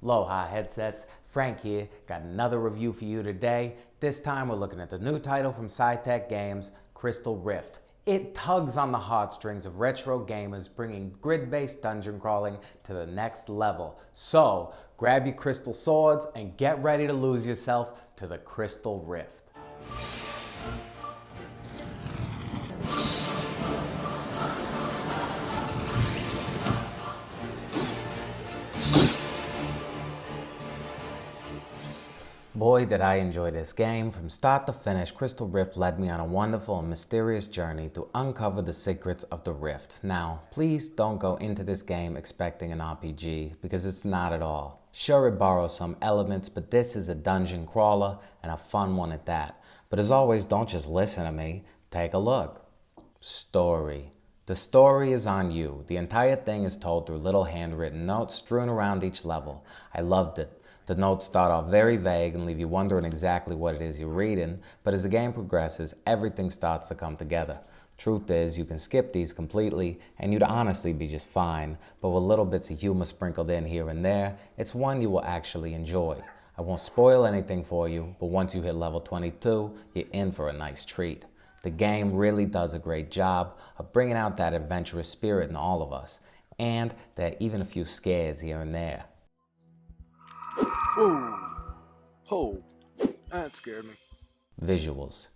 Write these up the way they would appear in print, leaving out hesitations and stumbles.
Aloha Headsets, Frank here, got another review for you today. This time we're looking at the new title from Psytec Games, Crystal Rift. It tugs on the heartstrings of retro gamers, bringing grid-based dungeon crawling to the next level. So, grab your crystal swords and get ready to lose yourself to the Crystal Rift. Boy, did I enjoy this game. From start to finish, Crystal Rift led me on a wonderful and mysterious journey to uncover the secrets of the Rift. Now, please don't go into this game expecting an RPG, because it's not at all. Sure, it borrows some elements, but this is a dungeon crawler, and a fun one at that. But as always, don't just listen to me, take a look. Story. The story is on you. The entire thing is told through little handwritten notes strewn around each level. I loved it. The notes start off very vague and leave you wondering exactly what it is you're reading, but as the game progresses, everything starts to come together. Truth is, you can skip these completely, and you'd honestly be just fine, but with little bits of humor sprinkled in here and there, it's one you will actually enjoy. I won't spoil anything for you, but once you hit level 22, you're in for a nice treat. The game really does a great job of bringing out that adventurous spirit in all of us, and there are even a few scares here and there. Whoa! Oh, that scared me. Visuals.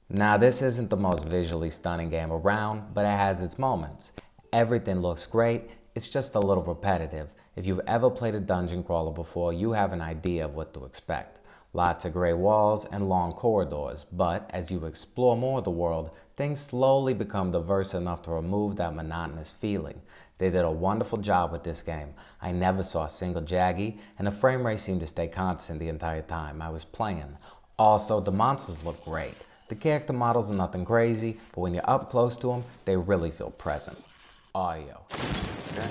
Now, this isn't the most visually stunning game around, but it has its moments. Everything looks great, it's just a little repetitive. If you've ever played a dungeon crawler before, you have an idea of what to expect. Lots of gray walls and long corridors, but as you explore more of the world, things slowly become diverse enough to remove that monotonous feeling. They did a wonderful job with this game. I never saw a single jaggy, and the frame rate seemed to stay constant the entire time I was playing. Also, the monsters look great. The character models are nothing crazy, but when you're up close to them, they really feel present. Audio. Okay.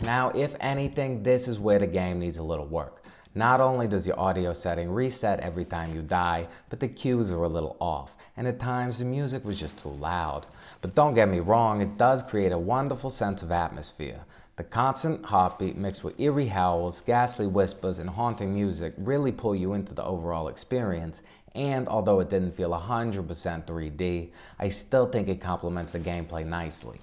Now, if anything, this is where the game needs a little work. Not only does your audio setting reset every time you die, but the cues are a little off, and at times the music was just too loud. But don't get me wrong, it does create a wonderful sense of atmosphere. The constant heartbeat mixed with eerie howls, ghastly whispers, and haunting music really pull you into the overall experience, and although it didn't feel 100% 3D, I still think it complements the gameplay nicely.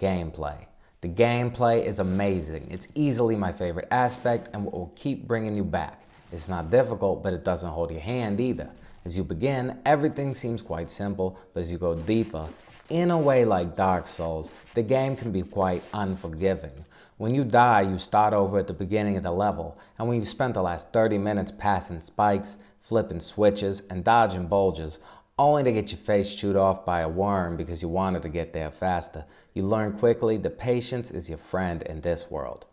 Gameplay. The gameplay is amazing. It's easily my favorite aspect and will keep bringing you back. It's not difficult, but it doesn't hold your hand either. As you begin, everything seems quite simple, but as you go deeper, in a way like Dark Souls, the game can be quite unforgiving. When you die, you start over at the beginning of the level, and when you've spent the last 30 minutes passing spikes, flipping switches, and dodging bulges, only to get your face chewed off by a worm because you wanted to get there faster, you learn quickly that patience is your friend in this world.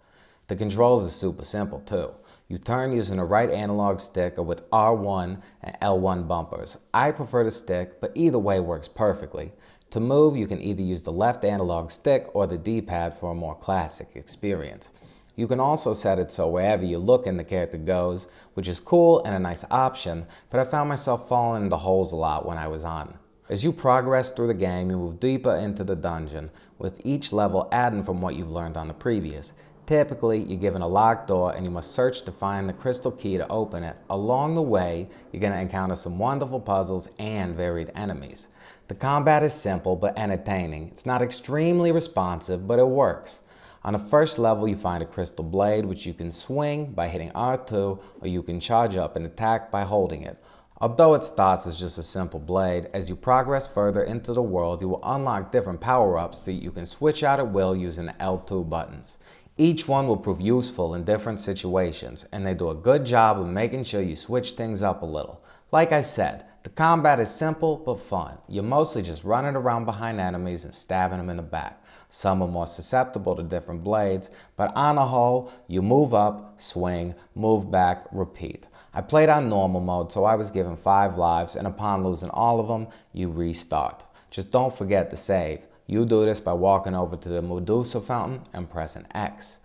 The controls are super simple too. You turn using the right analog stick or with R1 and L1 bumpers. I prefer the stick, but either way works perfectly. To move, you can either use the left analog stick or the D-pad for a more classic experience. You can also set it so wherever you look in the character goes, which is cool and a nice option, but I found myself falling into holes a lot when I was on. As you progress through the game, you move deeper into the dungeon, with each level adding from what you've learned on the previous. Typically, you're given a locked door and you must search to find the crystal key to open it. Along the way, you're going to encounter some wonderful puzzles and varied enemies. The combat is simple but entertaining. It's not extremely responsive, but it works. On the first level, you find a crystal blade, which you can swing by hitting R2, or you can charge up and attack by holding it. Although it starts as just a simple blade, as you progress further into the world, you will unlock different power-ups that you can switch out at will using the L2 buttons. Each one will prove useful in different situations, and they do a good job of making sure you switch things up a little. Like I said, the combat is simple but fun. You're mostly just running around behind enemies and stabbing them in the back. Some are more susceptible to different blades, but on the whole, you move up, swing, move back, repeat. I played on normal mode, so I was given 5 lives, and upon losing all of them, you restart. Just don't forget to save. You do this by walking over to the Medusa fountain and pressing X.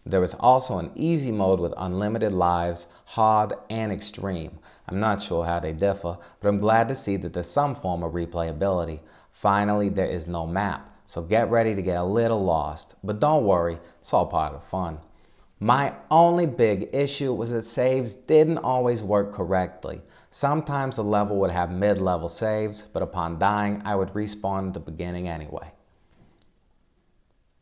There is also an easy mode with unlimited lives, hard, and extreme. I'm not sure how they differ, but I'm glad to see that there's some form of replayability. Finally, there is no map. so get ready to get a little lost. But don't worry, it's all part of the fun. My only big issue was that saves didn't always work correctly. Sometimes a level would have mid-level saves, but upon dying, I would respawn at the beginning anyway.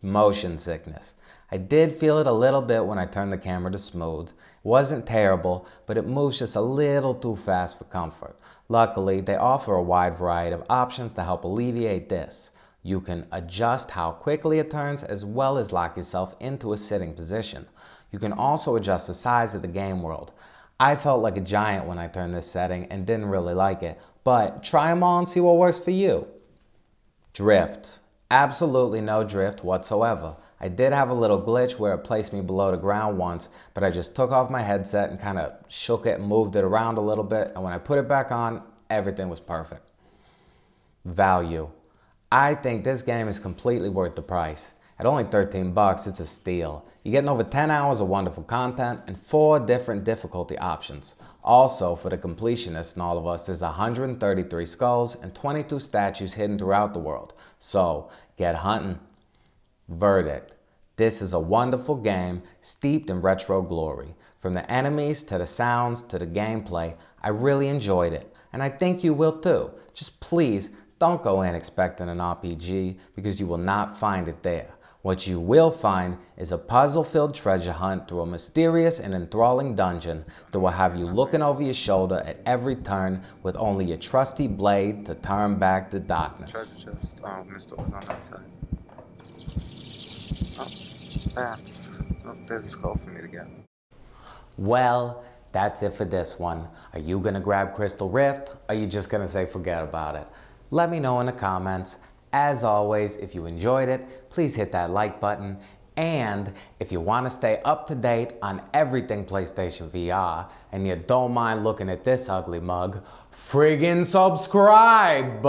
Motion sickness. I did feel it a little bit when I turned the camera to smooth. It wasn't terrible, but it moves just a little too fast for comfort. Luckily, they offer a wide variety of options to help alleviate this. You can adjust how quickly it turns as well as lock yourself into a sitting position. You can also adjust the size of the game world. I felt like a giant when I turned this setting and didn't really like it, but try them all and see what works for you. Drift. Absolutely no drift whatsoever. I did have a little glitch where it placed me below the ground once, but I just took off my headset and kind of shook it and moved it around a little bit, and when I put it back on, everything was perfect. Value. I think this game is completely worth the price. At only $13, it's a steal. You're getting over 10 hours of wonderful content and 4 different difficulty options. Also, for the completionists in all of us, there's 133 skulls and 22 statues hidden throughout the world. So, get hunting. Verdict. This is a wonderful game steeped in retro glory. From the enemies to the sounds to the gameplay, I really enjoyed it. And I think you will too. Just please don't go in expecting an RPG because you will not find it there. What you will find is a puzzle-filled treasure hunt through a mysterious and enthralling dungeon that will have you looking over your shoulder at every turn with only your trusty blade to turn back the darkness. Treasure chest. Oh, missed what was on that side. Oh, bats. Oh, there's a skull for me to get. Well, that's it for this one. Are you gonna grab Crystal Rift, or are you just gonna say forget about it? Let me know in the comments. As always, if you enjoyed it, please hit that like button. And if you want to stay up to date on everything PlayStation VR, and you don't mind looking at this ugly mug, friggin' subscribe!